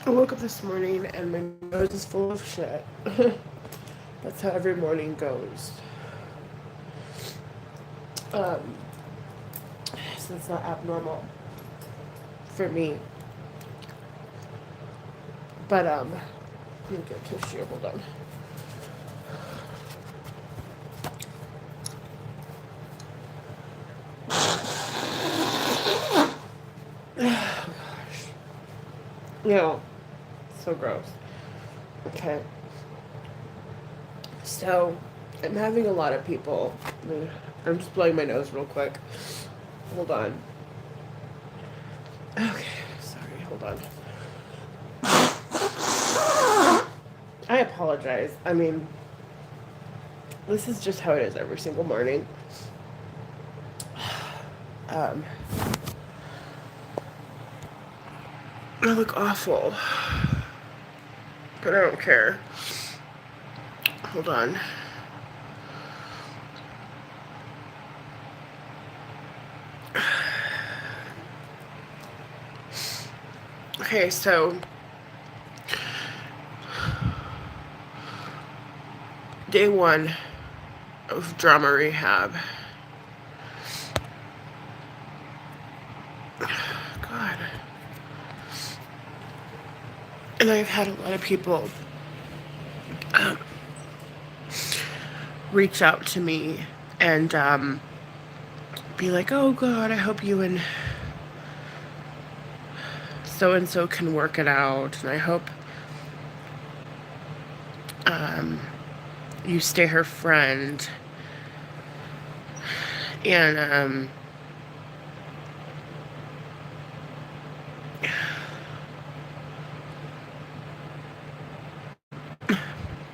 I woke up this morning and my nose is full of shit. That's how every morning goes. Um, so it's not abnormal for me. But let me get a tissue. Hold on. Oh gosh. No, so gross. Okay. So I'm having a lot of people. I'm just blowing my nose real quick. Hold on. Okay, sorry. Hold on. I apologize. I mean, this is just how it is every single morning. Um, I look awful, but I don't care. Hold on. Okay, so day one of drama rehab. God. And I've had a lot of people um, reach out to me and be like, oh God, I hope you and so can work it out. And I hope you stay her friend. And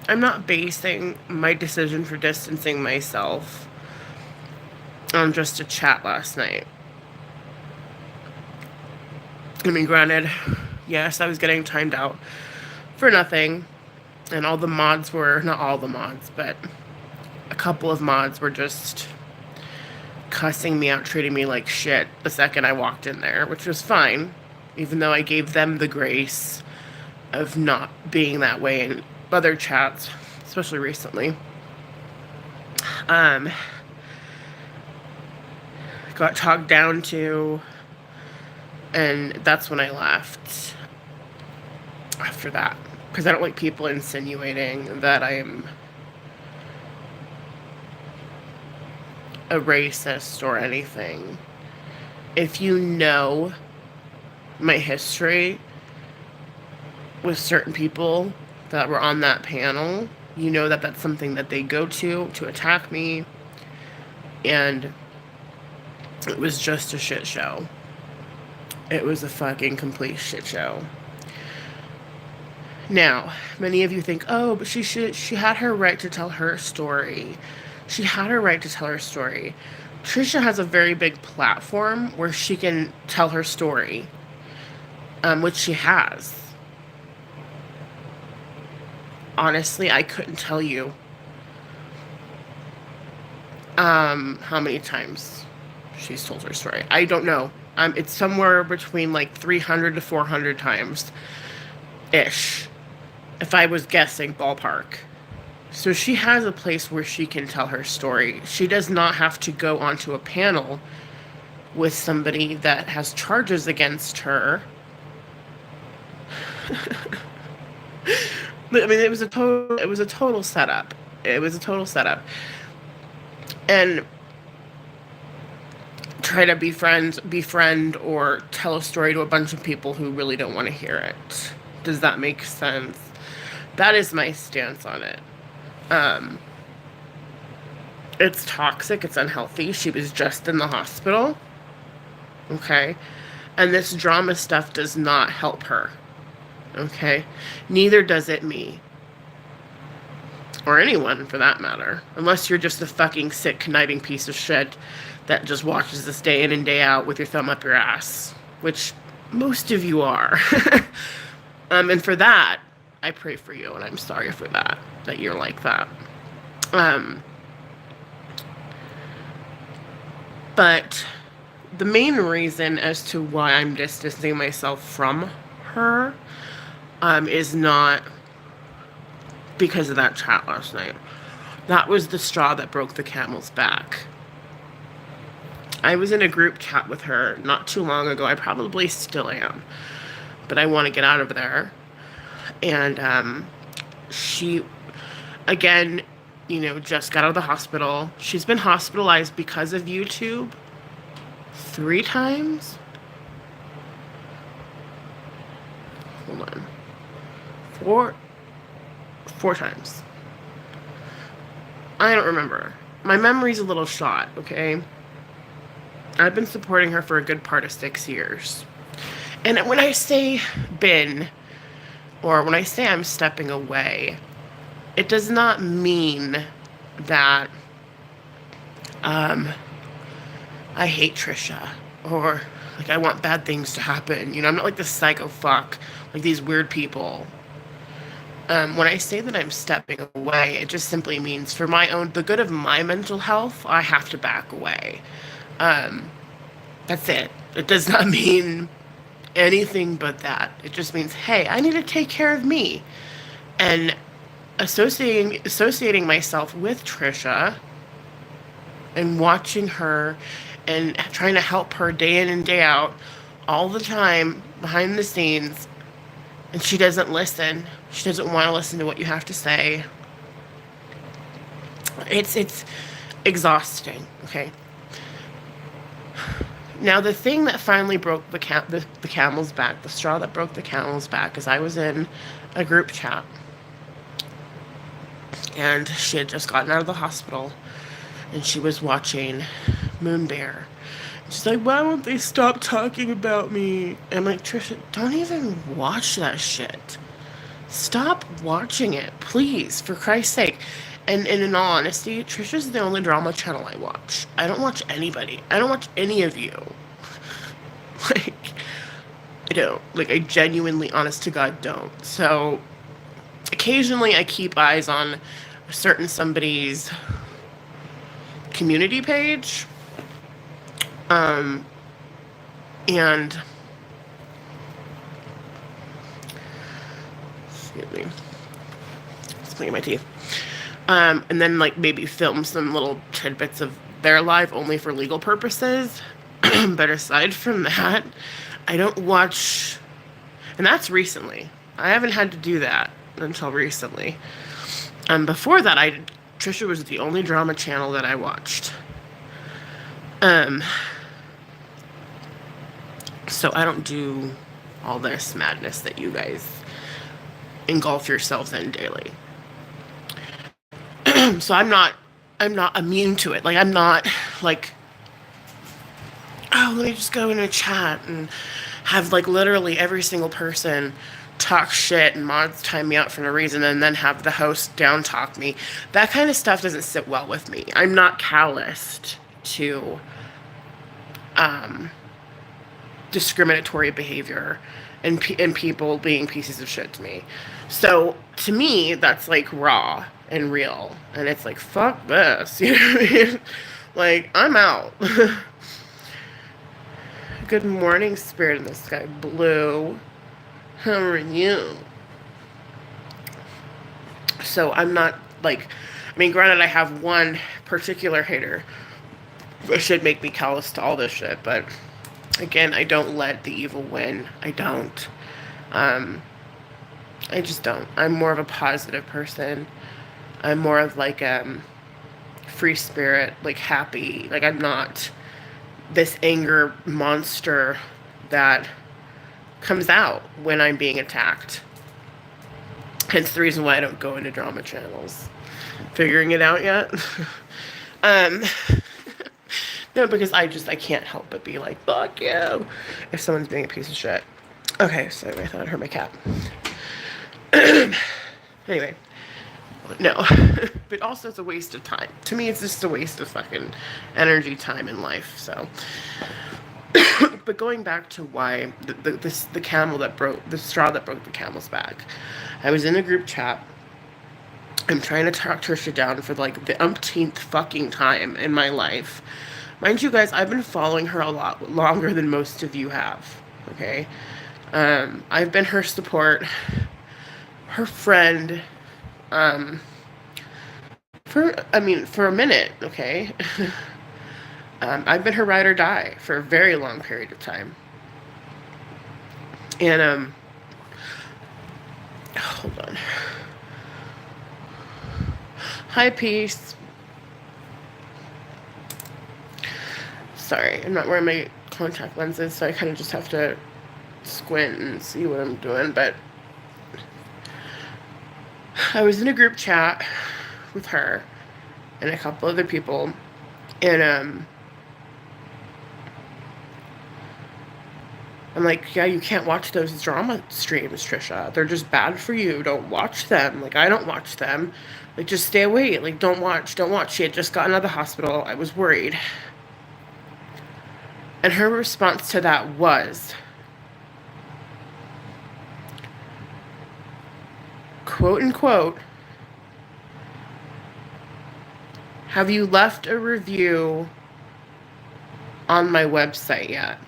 I'm not basing my decision for distancing myself on just a chat last night. I mean, granted, yes, I was getting timed out for nothing, and all the mods were, not all the mods, but a couple of mods were just cussing me out, treating me like shit the second I walked in there, which was fine, even though I gave them the grace of not being that way in other chats, especially recently. Got talked down to, and that's when I left after that, because I don't like people insinuating that I am a racist or anything. If you know my history with certain people that were on that panel, you know that that's something that they go to attack me, and it was just a shit show. It was a fucking complete shit show. Now, many of you think, oh, but she had her right to tell her story. She had her right to tell her story. Trisha has a very big platform where she can tell her story, which she has. Honestly, I couldn't tell you how many times she's told her story. I don't know. It's somewhere between like 300 to 400 times ish, if I was guessing, ballpark. So she has a place where she can tell her story. She does not have to go onto a panel with somebody that has charges against her. I mean, it was a total setup. It was a total setup. And try to befriend or tell a story to a bunch of people who really don't want to hear it. Does that make sense? That is my stance on it. It's toxic. It's unhealthy. She was just in the hospital. Okay. And this drama stuff does not help her. Okay. Neither does it me. Or anyone, for that matter. Unless you're just a fucking sick, conniving piece of shit that just watches this day in and day out with your thumb up your ass. Which most of you are. And for that, I pray for you, and I'm sorry for that you're like that. But the main reason as to why I'm distancing myself from her is not because of that chat last night. That was the straw that broke the camel's back. I was in a group chat with her not too long ago. I probably still am, but I want to get out of there. And she, again, just got out of the hospital. She's been hospitalized because of YouTube 3 times. Hold on. 4 times. I don't remember. My memory's a little shot, okay? I've been supporting her for a good part of 6 years. And when I say been, or when I say I'm stepping away, it does not mean that I hate Trisha, or like I want bad things to happen. I'm not like this psycho fuck, like these weird people. When I say that I'm stepping away, it just simply means for the good of my mental health, I have to back away. That's it. It does not mean anything but that. It just means, hey, I need to take care of me. And associating myself with Trisha and watching her and trying to help her day in and day out all the time behind the scenes, and she doesn't listen. She doesn't want to listen to what you have to say. It's exhausting, okay? Now, the thing that finally broke the camel's back, the straw that broke the camel's back, is I was in a group chat. And she had just gotten out of the hospital. And she was watching Moon Bear. She's like, why won't they stop talking about me? And I'm like, Trisha, don't even watch that shit. Stop watching it, please, for Christ's sake. And in all honesty, Trisha's the only drama channel I watch. I don't watch anybody. I don't watch any of you. Like, I don't. Like, I genuinely, honest to God, don't. So, occasionally I keep eyes on a certain somebody's community page. And excuse me. Just cleaning my teeth. And then like maybe film some little tidbits of their life only for legal purposes. But aside from that, I don't watch, and that's recently. I haven't had to do that until recently. Before that, Trisha was the only drama channel that I watched. So I don't do all this madness that you guys engulf yourselves in daily. So I'm not immune to it. Like, I'm not like, oh, let me just go in a chat and have like literally every single person talk shit and mods time me out for no reason and then have the host down talk me. That kind of stuff doesn't sit well with me. I'm not calloused to discriminatory behavior and people being pieces of shit to me. So to me, that's like raw and real. And it's like, fuck this. You know what I mean? Like, I'm out. Good morning, Spirit in the Sky Blue. How are you? So I'm not like, I mean, granted, I have one particular hater that should make me callous to all this shit, but again, I don't let the evil win. I don't. I just don't. I'm more of a positive person. I'm more of like free spirit, like happy. Like, I'm not this anger monster that comes out when I'm being attacked. Hence the reason why I don't go into drama channels. Figuring it out yet? No, because I can't help but be like, fuck you, if someone's being a piece of shit. Okay, so I thought I heard my cat. Anyway, no. But also it's a waste of time. To me, it's just a waste of fucking energy, time, and life, so. But going back to why the straw that broke the camel's back. I was in a group chat. I'm trying to talk Trisha down for like the umpteenth fucking time in my life. Mind you guys, I've been following her a lot longer than most of you have. Okay? I've been her support her friend, um, for a minute, okay? I've been her ride or die for a very long period of time. And, hold on. Hi, Peace. Sorry, I'm not wearing my contact lenses, so I kind of just have to squint and see what I'm doing. But I was in a group chat with her and a couple other people, and I'm like, yeah, you can't watch those drama streams, Trisha. They're just bad for you. Don't watch them. Like, I don't watch them. Like, just stay away. Like, don't watch. Don't watch. She had just gotten out of the hospital. I was worried. And her response to that was, quote unquote, have you left a review on my website yet?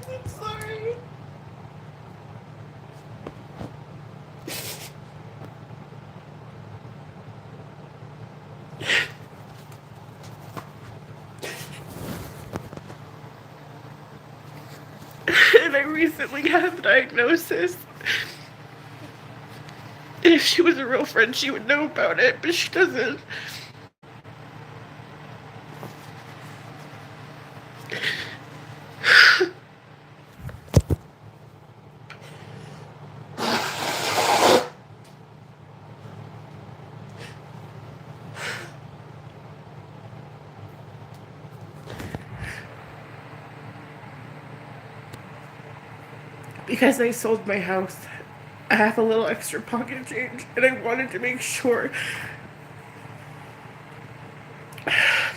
I'm sorry. And I recently had a diagnosis. And if she was a real friend, she would know about it, but she doesn't. Because I sold my house, I have a little extra pocket change, and I wanted to make sure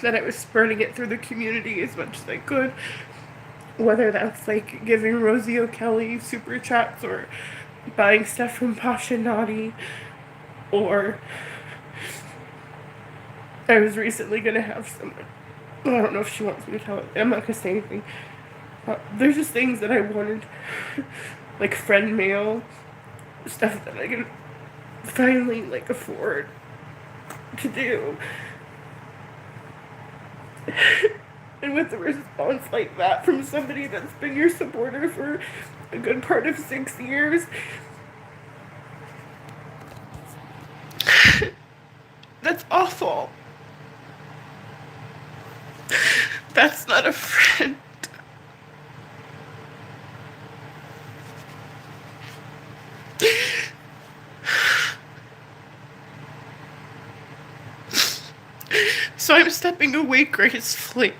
that I was spreading it through the community as much as I could. Whether that's like giving Rosie O'Kelly super chats or buying stuff from Posh and Naughty, or I was recently gonna have someone. I don't know if she wants me to tell it. I'm not gonna say anything. There's just things that I wanted, like friend mail, stuff that I can finally like afford to do. And with a response like that from somebody that's been your supporter for a good part of 6 years, that's awful. That's not a friend. So I'm stepping away gracefully.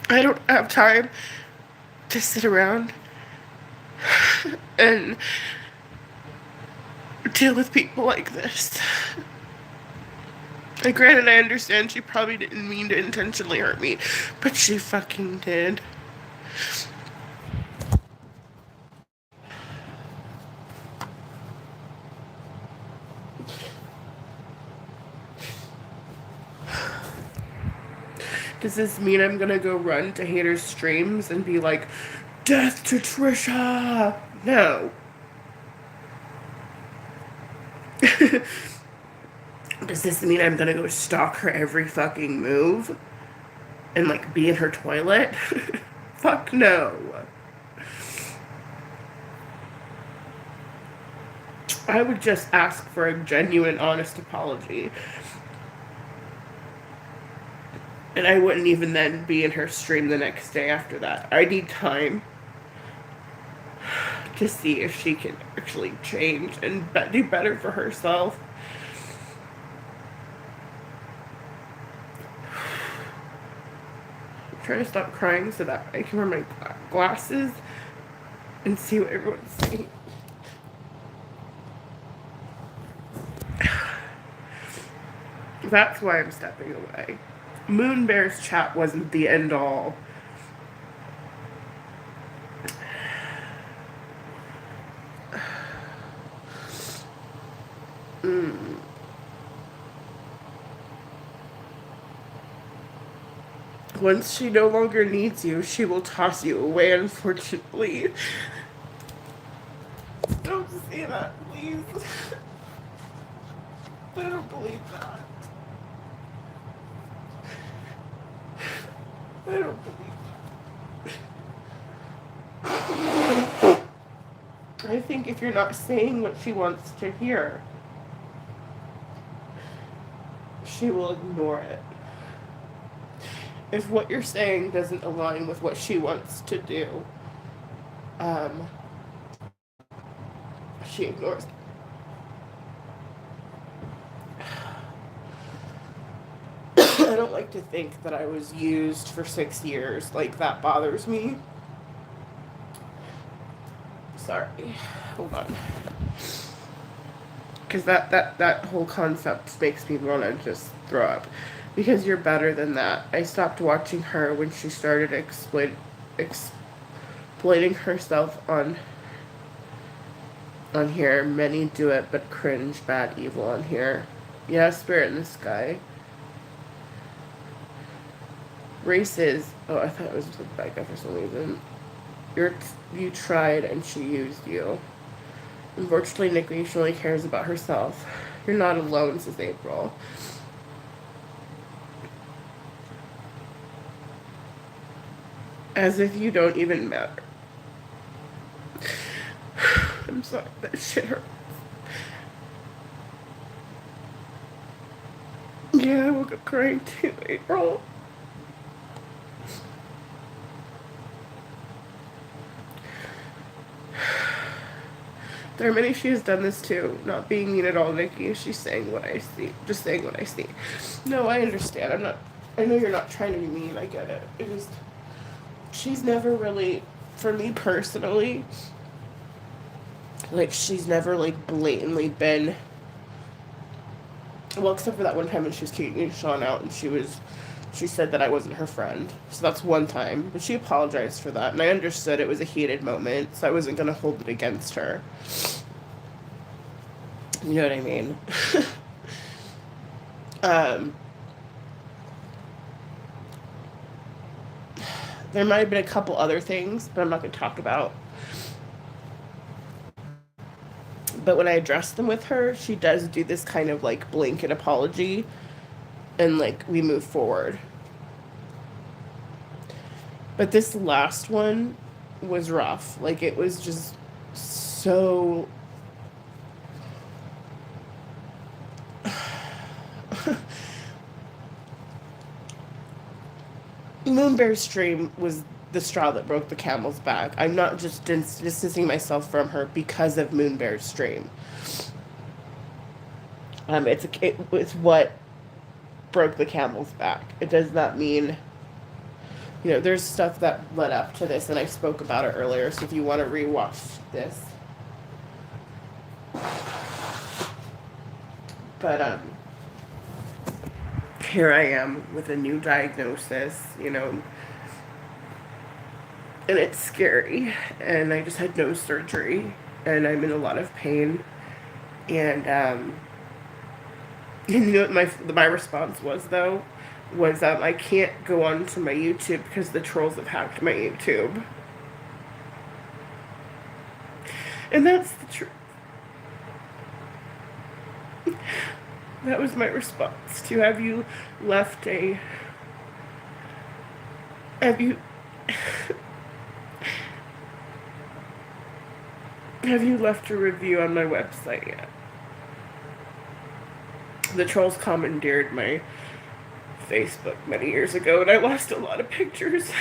I don't have time to sit around and deal with people like this. And granted, I understand she probably didn't mean to intentionally hurt me, but she fucking did. Does this mean I'm gonna go run to haters' streams and be like, death to Trisha? No. Does this mean I'm gonna go stalk her every fucking move? And like be in her toilet? Fuck no. I would just ask for a genuine, honest apology. And I wouldn't even then be in her stream the next day after that. I need time to see if she can actually change and do better for herself. trying to stop crying so that I can wear my glasses and see what everyone's saying. That's why I'm stepping away. Moon Bear's chat wasn't the end all. Once she no longer needs you, she will toss you away, unfortunately. Don't say that, please. I don't believe that. I don't believe that. I think if you're not saying what she wants to hear, she will ignore it. If what you're saying doesn't align with what she wants to do, she ignores it. I don't like to think that I was used for 6 years. Like, that bothers me. Sorry. Hold on. Because that whole concept makes me want to just throw up. Because you're better than that. I stopped watching her when she started exploiting herself on here. Many do it, but cringe, bad, evil on here. Yeah, spirit in the sky. Races. Oh, I thought it was with Becca for some reason. You tried and she used you. Unfortunately, Nikki only cares about herself. You're not alone, says April. As if you don't even matter. I'm sorry, that shit hurts. Yeah, I woke up crying too, April. There are many she has done this too. Not being mean at all, Nikki. She's saying what I see. Just saying what I see. No, I understand. I know you're not trying to be mean. I get it. It is. She's never really, for me personally, like, she's never, like, blatantly been, well, except for that one time when she was kicking Sean out and she said that I wasn't her friend. So that's one time. But she apologized for that. And I understood it was a heated moment, so I wasn't going to hold it against her. You know what I mean? There might have been a couple other things, but I'm not going to talk about. But when I address them with her, she does do this kind of, like, blanket apology. And, like, we move forward. But this last one was rough. Like, it was just so... Moonbear's stream was the straw that broke the camel's back. I'm not just distancing myself from her because of Moonbear's stream. It's what broke the camel's back. It does not mean, you know, there's stuff that led up to this, and I spoke about it earlier. So if you want to rewatch this, but here I am with a new diagnosis, you know, and it's scary, and I just had no surgery, and I'm in a lot of pain, and you know what my response was, though, was I can't go on to my YouTube because the trolls have hacked my YouTube. And that's the truth. That was my response to have you left a have you left a review on my website yet? The trolls commandeered my Facebook many years ago, and I lost a lot of pictures.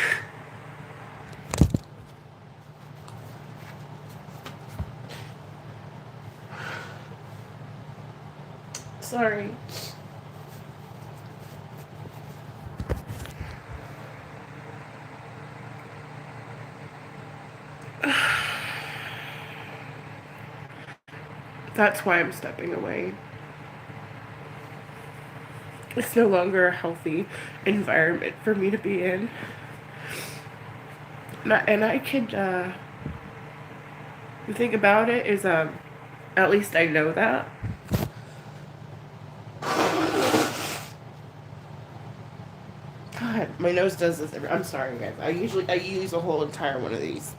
Sorry. That's why I'm stepping away. It's no longer a healthy environment for me to be in. And I could, the thing about it is, at least I know that. God, my nose does this I'm sorry, guys. I use a whole entire one of these.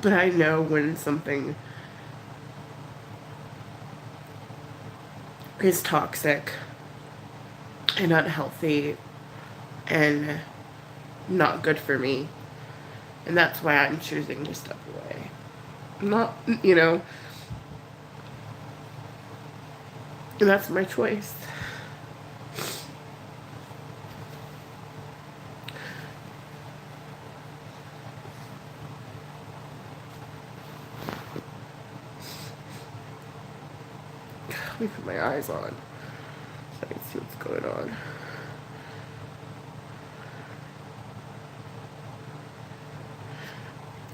But I know when something is toxic and unhealthy and not good for me. And that's why I'm choosing to step away. Not, and that's my choice. Let me put my eyes on so I can see what's going on.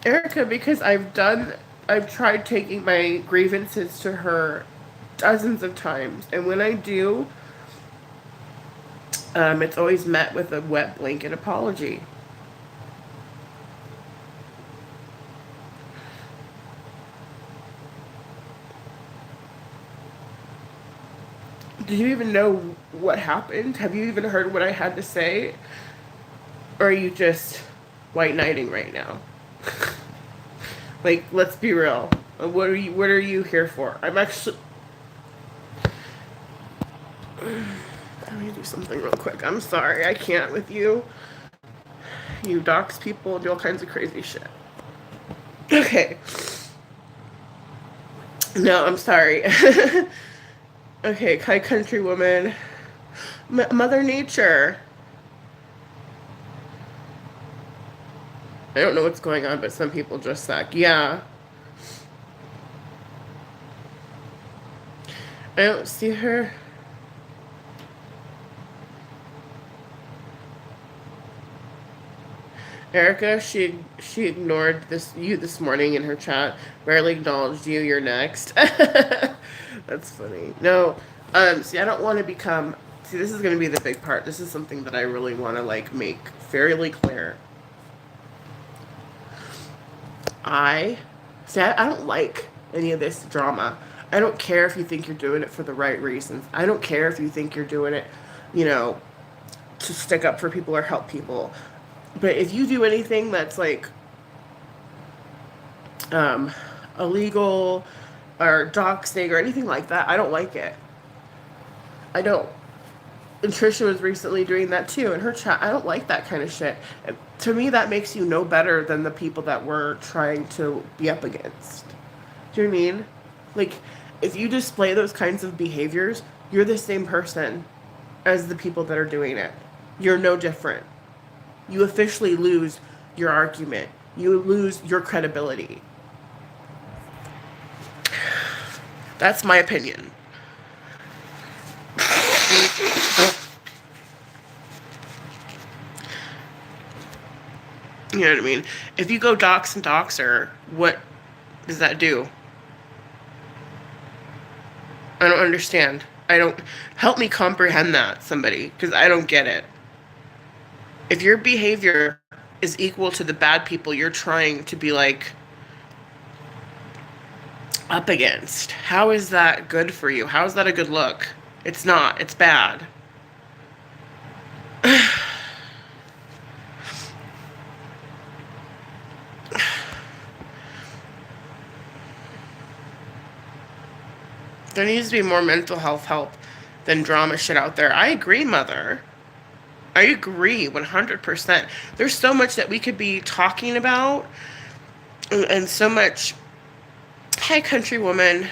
Erica, because I've tried taking my grievances to her dozens of times, and when I do, it's always met with a wet blanket apology. Do you even know what happened? Have you even heard what I had to say? Or are you just white knighting right now? Like, let's be real. What are you here for? I'm actually let me do something real quick. I'm sorry, I can't with you. You dox people, do all kinds of crazy shit. Okay. No, I'm sorry. Okay, Kai Country Woman. Mother Nature. I don't know what's going on, but some people just suck. Yeah. I don't see her. Erica, she ignored you this morning in her chat. Barely acknowledged you. You're next. That's funny. No, see, I don't want to become. See, this is going to be the big part. This is something that I really want to like make fairly clear. I don't like any of this drama. I don't care if you think you're doing it for the right reasons. I don't care if you think you're doing it, you know, to stick up for people or help people. But if you do anything that's like illegal or doxing or anything like that, I don't like it. I don't. And Trisha was recently doing that too in her chat. I don't like that kind of shit. To me, that makes you no better than the people that we're trying to be up against. Do you know what I mean? Like, if you display those kinds of behaviors, you're the same person as the people that are doing it. You're no different. You officially lose your argument. You lose your credibility. That's my opinion. You know what I mean? If you go dox and doxer, what does that do? I don't understand. Help me comprehend that, somebody, because I don't get it. If your behavior is equal to the bad people you're trying to be like up against, how is that good for you? How is that a good look? It's not. It's bad. There needs to be more mental health help than drama shit out there. I agree, Mother. I agree 100%. There's so much that we could be talking about and so much. Hi, country woman.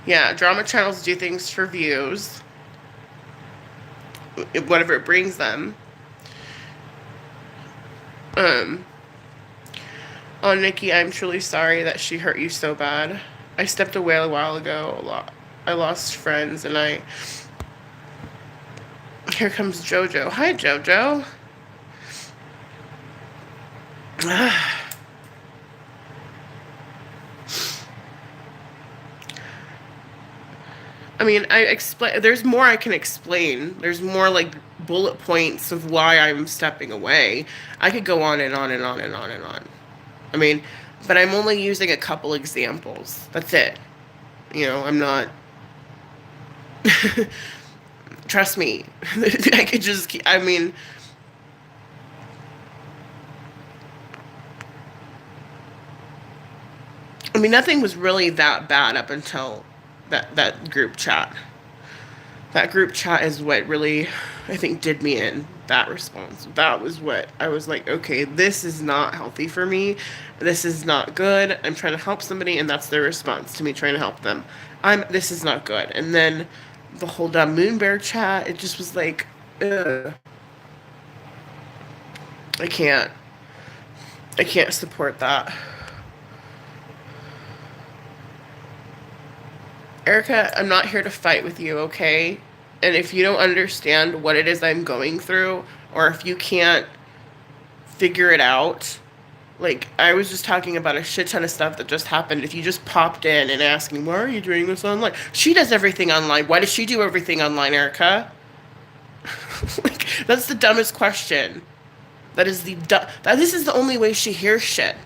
Yeah, drama channels do things for views, whatever it brings them. Oh, Nikki, I'm truly sorry that she hurt you so bad. I stepped away a while ago. I lost friends, and Here comes Jojo. Hi, Jojo. I mean, I explain. There's more I can explain. There's more like bullet points of why I'm stepping away. I could go on and on and on and on and on. I mean, but I'm only using a couple examples. That's it. I'm not. Trust me. I could just. I mean, nothing was really that bad up until that group chat. That group chat is what really, I think, did me in. That response. That was what I was like, okay, this is not healthy for me. This is not good. I'm trying to help somebody, and that's their response to me trying to help them. This is not good. And then the whole dumb moon bear chat, it just was like, ugh. I can't. I can't support that. Erica, I'm not here to fight with you, okay? And if you don't understand what it is I'm going through, or if you can't figure it out, like, I was just talking about a shit ton of stuff that just happened. If you just popped in and asking, why are you doing this online? She does everything online. Why does she do everything online, Erica? Like, that's the dumbest question. This is the only way she hears shit.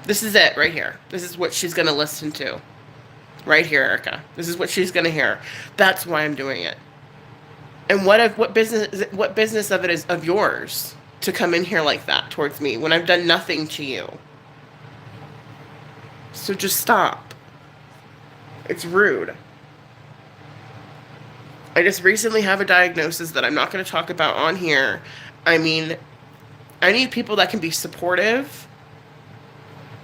This is it right here. This is what she's gonna listen to. Right here, Erica. This is what she's gonna hear. That's why I'm doing it. And what business of it is of yours to come in here like that towards me when I've done nothing to you? So just stop. It's rude. I just recently have a diagnosis that I'm not going to talk about on here. I mean, I need people that can be supportive.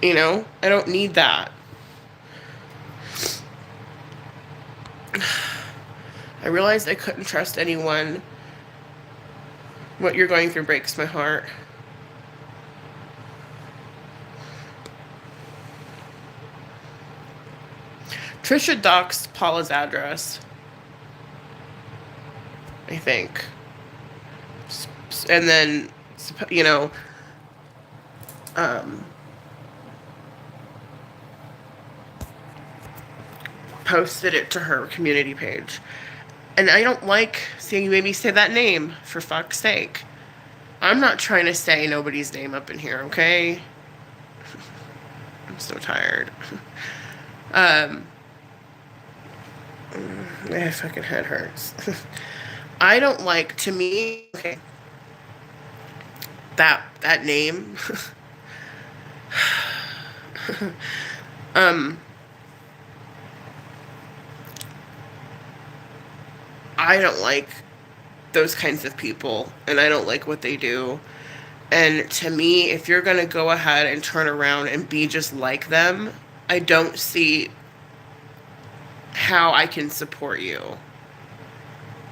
I don't need that. I realized I couldn't trust anyone. What you're going through breaks my heart. Trisha doxed Paula's address, I think. And then, posted it to her community page. And I don't like seeing you maybe say that name, for fuck's sake. I'm not trying to say nobody's name up in here, okay? I'm so tired. My fucking head hurts. I don't like, to me, okay, that name. I don't like those kinds of people, and I don't like what they do. And to me, if you're going to go ahead and turn around and be just like them, I don't see how I can support you.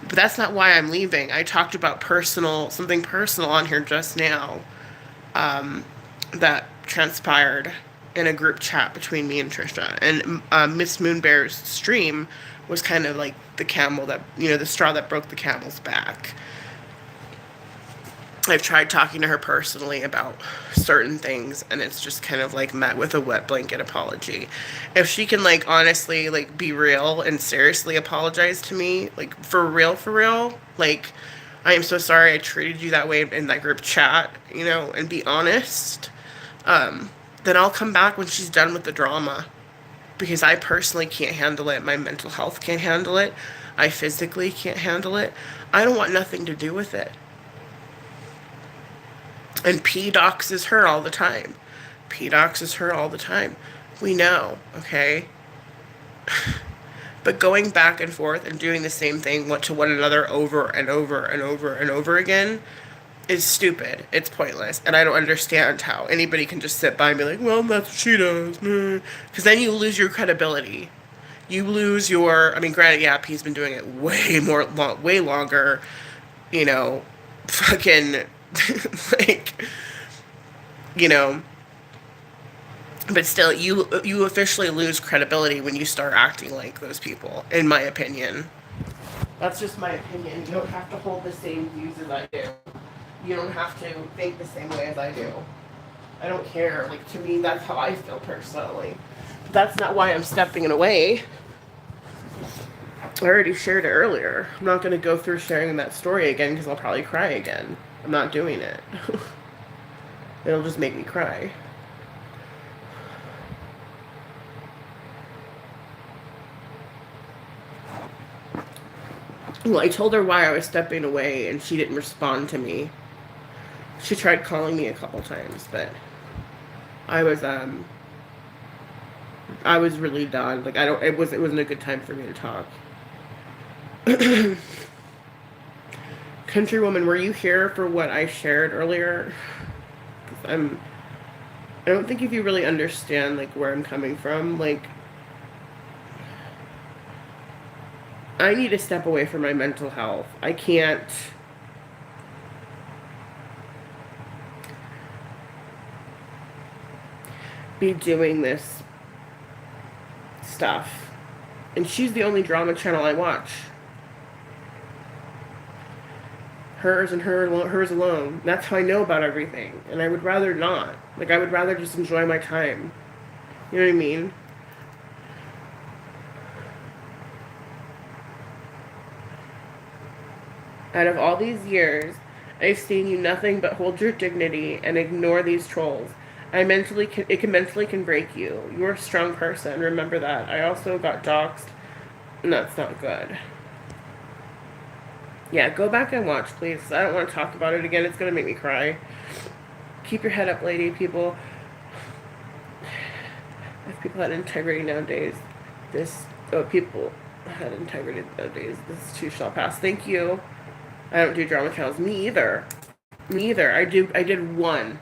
But that's not why I'm leaving. I talked about something personal on here just now, that transpired in a group chat between me and Trisha. And Miss Moonbear's stream was kind of like the straw that broke the camel's back. I've tried talking to her personally about certain things, and it's just kind of like met with a wet blanket apology. If she can honestly be real and seriously apologize to me, for real, I am so sorry I treated you that way in that group chat, and be honest, then I'll come back when she's done with the drama. Because I personally can't handle it. My mental health can't handle it. I physically can't handle it. I don't want nothing to do with it. And P doxes her all the time. P doxes her all the time. We know, okay? But going back and forth and doing the same thing to one another over and over and over and over again is stupid. It's pointless. And I don't understand how anybody can just sit by and be like, well, that's what she does. Because then you lose your credibility. You lose granted, yeah, P's been doing it way longer, fucking, but still, you officially lose credibility when you start acting like those people, in my opinion. That's just my opinion. You don't have to hold the same views as I do. You don't have to think the same way as I do. I don't care. Like, to me, that's how I feel personally. But that's not why I'm stepping it away. I already shared it earlier. I'm not going to go through sharing that story again because I'll probably cry again. I'm not doing it. It'll just make me cry. Well, I told her why I was stepping away, and she didn't respond to me. She tried calling me a couple times, but I was really done. Like, it wasn't a good time for me to talk. Countrywoman, were you here for what I shared earlier? 'Cause I don't think if you really understand like where I'm coming from, like I need to step away from my mental health. I can't be doing this stuff. And she's the only drama channel I watch. Hers and hers alone. That's how I know about everything. And I would rather not. Like, I would rather just enjoy my time. You know what I mean? Out of all these years, I've seen you nothing but hold your dignity and ignore these trolls. It can mentally can break you. You're a strong person. Remember that. I also got doxxed, and that's not good. Yeah, go back and watch, please. I don't want to talk about it again. It's gonna make me cry. Keep your head up, lady. People, if people had integrity nowadays, people had integrity nowadays. This too shall pass. Thank you. I don't do drama channels. Me either. Me either. I did one.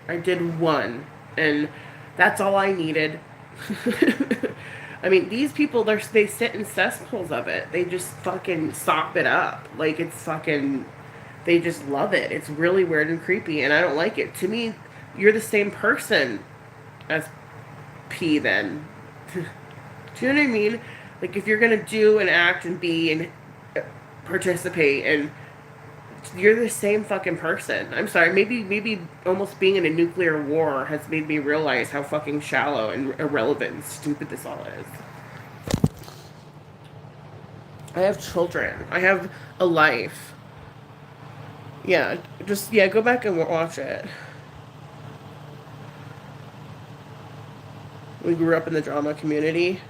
And that's all I needed. I mean, these people, they sit in cesspools of it. They just fucking sop it up. Like, it's fucking, they just love it. It's really weird and creepy, and I don't like it. To me, you're the same person as P then. Do you know what I mean? Like, if you're gonna do and act and be and participate, and you're the same fucking person. I'm sorry, maybe almost being in a nuclear war has made me realize how fucking shallow and irrelevant and stupid this all is. I have children. I have a life. Yeah, go back and watch it. We grew up in the drama community.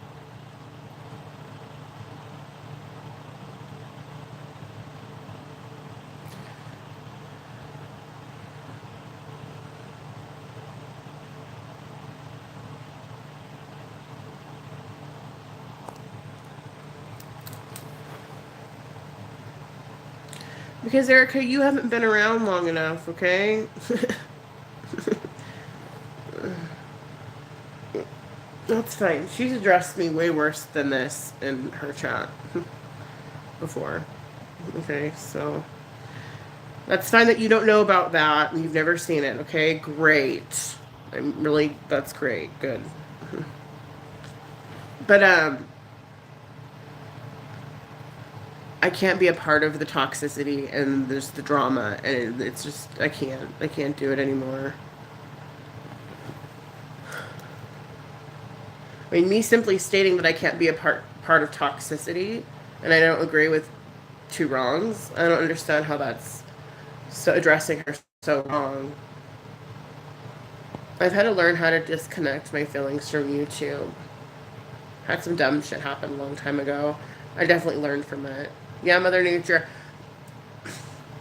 Because, Erica, you haven't been around long enough, okay? That's fine. She's addressed me way worse than this in her chat before. Okay, so that's fine that you don't know about that and you've never seen it, okay? Great. That's great. Good. But, I can't be a part of the toxicity and there's the drama, and it's just, I can't do it anymore. I mean, me simply stating that I can't be a part of toxicity and I don't agree with two wrongs, I don't understand how that's so addressing her so wrong. I've had to learn how to disconnect my feelings from YouTube. Had some dumb shit happen a long time ago. I definitely learned from it. Yeah, Mother Nature.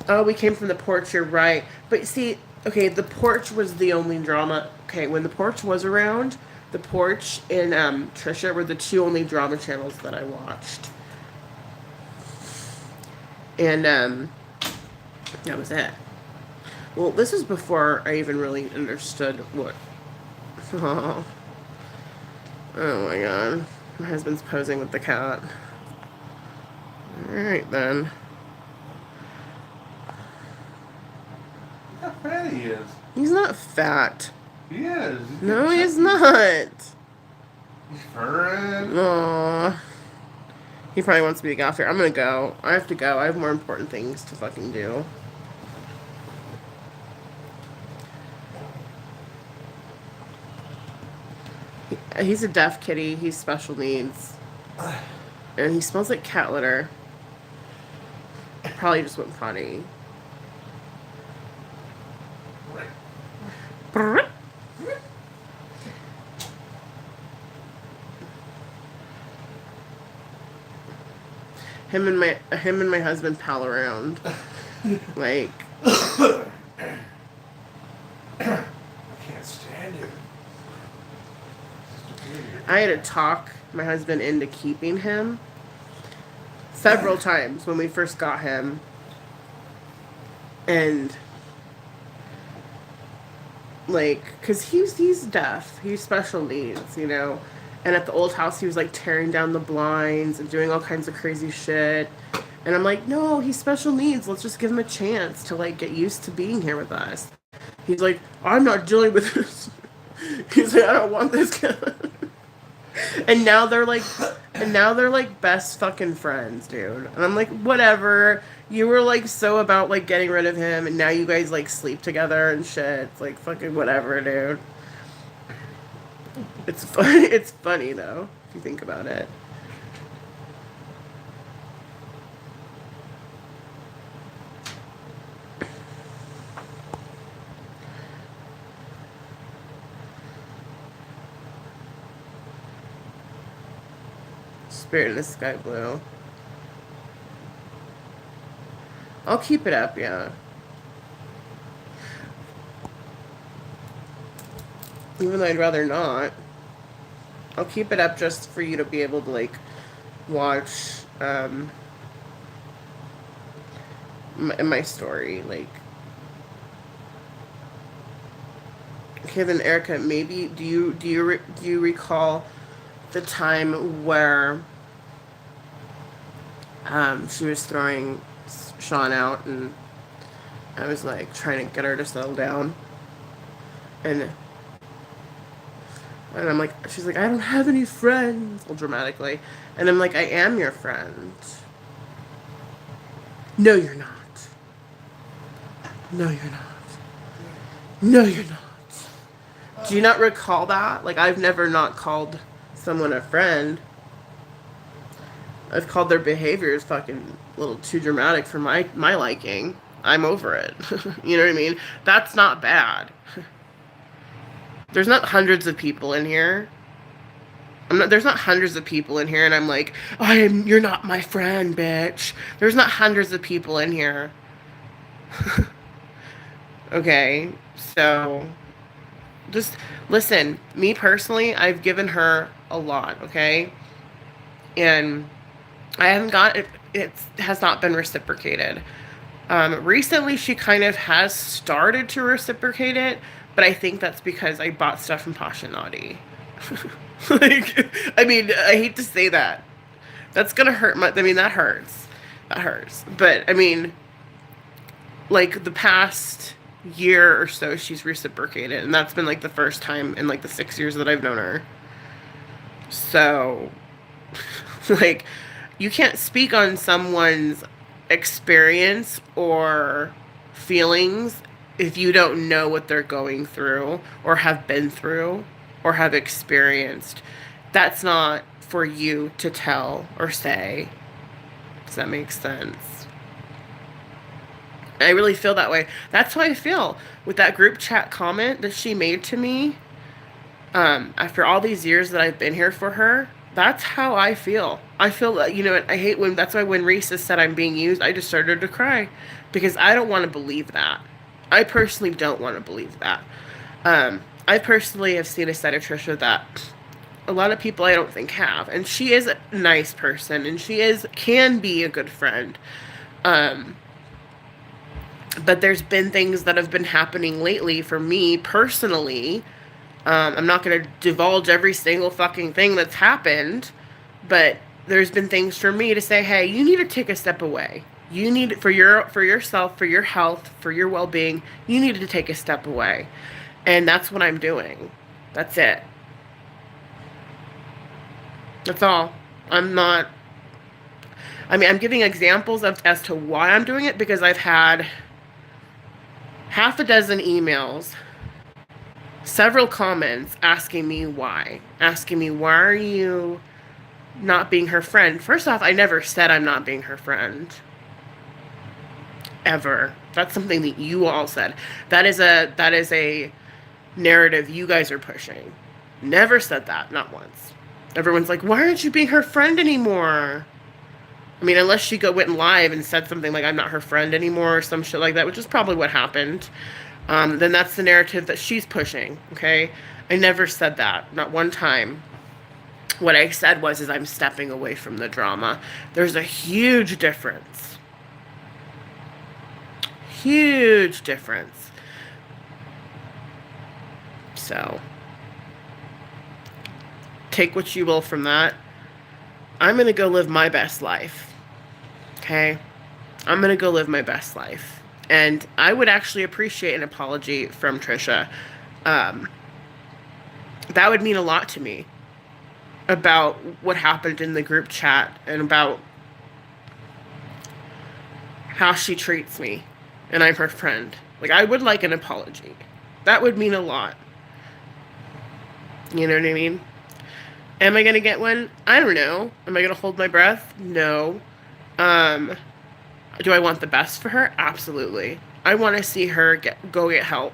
Oh, we came from the porch, you're right. But see, okay, the porch was the only drama. Okay, when the porch was around, the porch and Trisha were the two only drama channels that I watched. And that was it. Well, this is before I even really understood what. Oh my god. My husband's posing with the cat. Alright then. Look how fat he is. He's not fat. He is. No, he's not. He's furring. Aww. He probably wants me to get off here. I'm gonna go. I have to go. I have more important things to fucking do. He's a deaf kitty. He's special needs. And he smells like cat litter. Probably just went potty. Him and my husband pal around. Like I can't stand it. I had to talk my husband into keeping him several times when we first got him. And like, cause he's deaf, he's special needs, you know. And at the old house, he was like tearing down the blinds and doing all kinds of crazy shit. And I'm like, no, he's special needs. Let's just give him a chance to like get used to being here with us. He's like, I'm not dealing with this. He's like, I don't want this guy. And now they're like best fucking friends, dude. And I'm like, whatever. You were like so about like getting rid of him, and now you guys like sleep together and shit. It's like fucking whatever, dude. It's funny. It's funny though, if you think about it. Spirit in the sky blue. I'll keep it up, yeah. Even though I'd rather not. I'll keep it up just for you to be able to like watch my story, like. Okay, then Erica, maybe do you recall the time where she was throwing Sean out, and I was like trying to get her to settle down, and I'm like, she's like, I don't have any friends, well, dramatically, and I'm like, I am your friend. No, you're not. No, you're not. No, you're not. Do you not recall that? Like, I've never not called someone a friend. I've called their behaviors fucking a little too dramatic for my liking. I'm over it. You know what I mean? That's not bad. There's not hundreds of people in here. There's not hundreds of people in here, and I'm like, you're not my friend, bitch. There's not hundreds of people in here. Okay, so just listen. Me personally, I've given her a lot, okay? And I haven't got it. It has not been reciprocated. Recently, she kind of has started to reciprocate it, but I think that's because I bought stuff from Pasha Naughty. Like, I mean, I hate to say that. That's gonna hurt I mean, that hurts. That hurts. But, I mean, like, the past year or so, she's reciprocated. And that's been, like, the first time in, like, the 6 years that I've known her. So, like, you can't speak on someone's experience or feelings if you don't know what they're going through or have been through or have experienced. That's not for you to tell or say. Does that make sense? I really feel that way. That's how I feel with that group chat comment that she made to me. After all these years that I've been here for her, that's how I feel. I feel, you know, I hate when, that's why when Reese said I'm being used, I just started to cry. Because I don't want to believe that. I personally don't want to believe that. I personally have seen a side of Trisha that a lot of people I don't think have. And she is a nice person, and can be a good friend. But there's been things that have been happening lately for me personally. I'm not going to divulge every single fucking thing that's happened, but there's been things for me to say, hey, you need to take a step away. You need, for yourself, for your health, for your well-being, you need to take a step away. And that's what I'm doing. That's it. That's all. I'm not I mean, I'm giving examples of as to why I'm doing it because I've had half a dozen emails, several comments asking me why are you not being her friend. First off, I never said I'm not being her friend. Ever. That's something that you all said. That is a narrative you guys are pushing. Never said that, not once. Everyone's like, "Why aren't you being her friend anymore?" I mean, unless she went live and said something like "I'm not her friend anymore" or some shit like that, which is probably what happened. Then that's the narrative that she's pushing. Okay, I never said that, not one time. What I said was, is I'm stepping away from the drama. There's a huge difference. Huge difference. So, take what you will from that. I'm going to go live my best life. Okay? I'm going to go live my best life. And I would actually appreciate an apology from Trisha. Um, that would mean a lot to me about what happened in the group chat and about how she treats me. And I'm her friend. Like, I would like an apology. That would mean a lot. You know what I mean? Am I going to get one? I don't know. Am I going to hold my breath? No. Um, do I want the best for her? Absolutely. I want to see her go get help.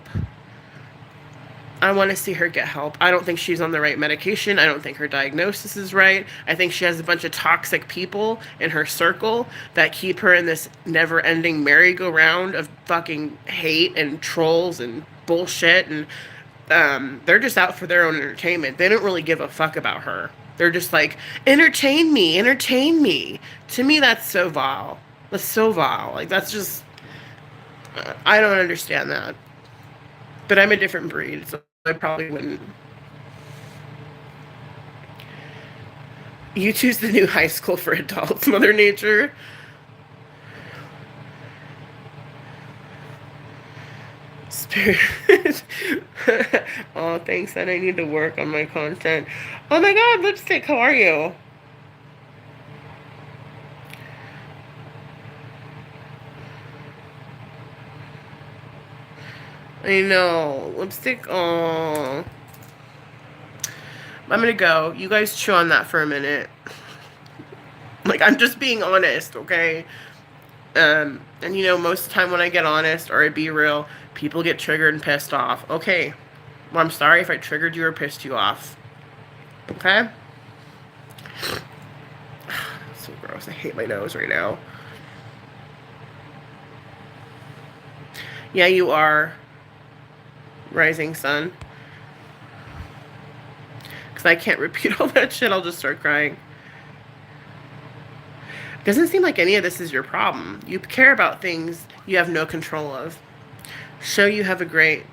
I want to see her get help. I don't think she's on the right medication. I don't think her diagnosis is right. I think she has a bunch of toxic people in her circle that keep her in this never-ending merry-go-round of fucking hate and trolls and bullshit. And they're just out for their own entertainment. They don't really give a fuck about her. They're just like, entertain me, entertain me. To me, that's so vile. That's so vile. Like, that's just, I don't understand that. But I'm a different breed, so I probably wouldn't. YouTube's the new high school for adults, Mother Nature. Spirit. Oh, thanks, and I need to work on my content. Oh my god, Lipstick, how are you? I know. Lipstick, oh. I'm gonna go. You guys chew on that for a minute. Like, I'm just being honest, okay? And you know, most of the time when I get honest or I be real, people get triggered and pissed off. Okay. Well, I'm sorry if I triggered you or pissed you off. Okay? So gross. I hate my nose right now. Yeah, you are. Rising sun. Because I can't repeat all that shit. I'll just start crying. Doesn't seem like any of this is your problem. You care about things you have no control of. Show you have a great...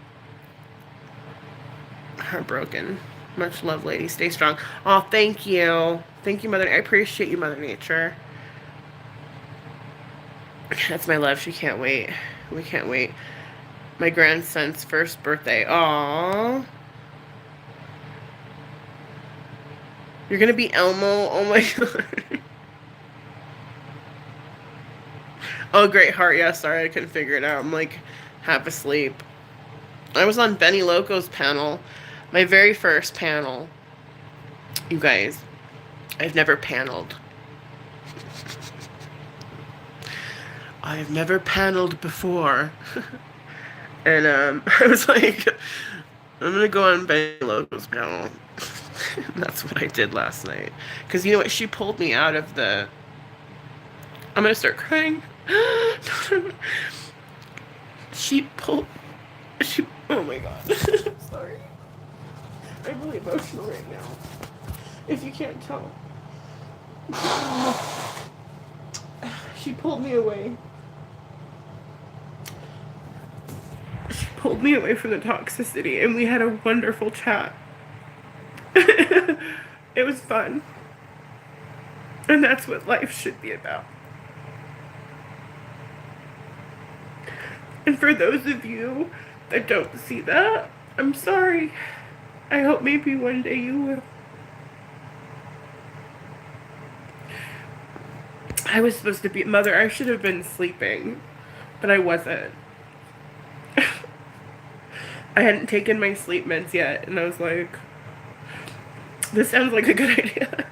Heartbroken. Much love, lady. Stay strong. Oh, thank you. Thank you, Mother. I appreciate you, Mother Nature. That's my love. She can't wait. We can't wait. My grandson's first birthday. Aww. You're gonna be Elmo? Oh my god. Oh, great heart. Yeah, sorry, I couldn't figure it out. I'm like half asleep. I was on Benny Loco's panel. My very first panel. You guys, I've never paneled. I've never paneled before. And I was like, I'm gonna go on Benny Loco's panel. And that's what I did last night. Because you know what? She pulled me out of the... I'm gonna start crying. She pulled... Oh my god. Sorry. I'm really emotional right now. If you can't tell. She pulled me away. She pulled me away from the toxicity, and we had a wonderful chat. It was fun. And that's what life should be about. And for those of you that don't see that, I'm sorry. I hope maybe one day you will. I was supposed to be mother. I should have been sleeping, but I wasn't. I hadn't taken my sleep meds yet, and I was like, this sounds like a good idea.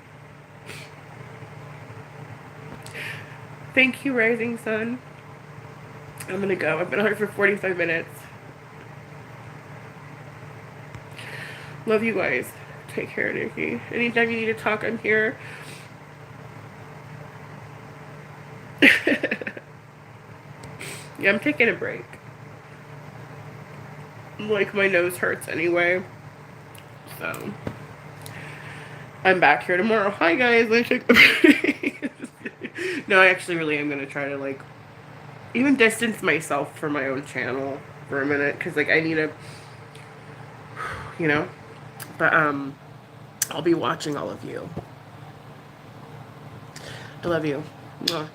Thank you, Rising Sun. I'm gonna go. I've been on here for 45 minutes. Love you guys. Take care, Nikki. Anytime you need to talk, I'm here. Yeah, I'm taking a break. Like, my nose hurts anyway. So, I'm back here tomorrow. Hi, guys. I took a break. No, I actually really am going to try to, like, even distance myself from my own channel for a minute. Because, like, I need to, you know. But, I'll be watching all of you. I love you. Mwah.